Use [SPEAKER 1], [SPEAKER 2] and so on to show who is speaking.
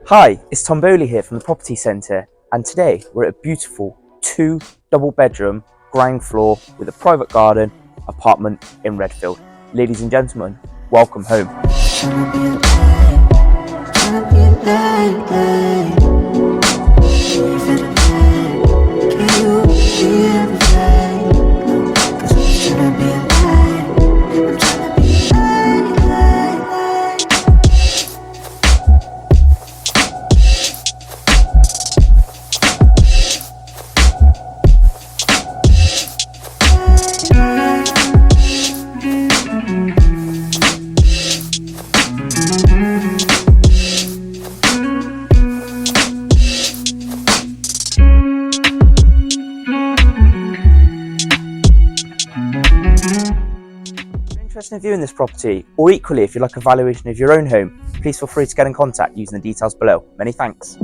[SPEAKER 1] Hi, it's Tom Bowley here from the Property Centre, and today we're at a beautiful 2 double bedroom ground floor with a private garden apartment in Redfield. Ladies and gentlemen, welcome home. Interested in viewing this property, or equally if you'd like a valuation of your own home, please feel free to get in contact using the details below. Many thanks.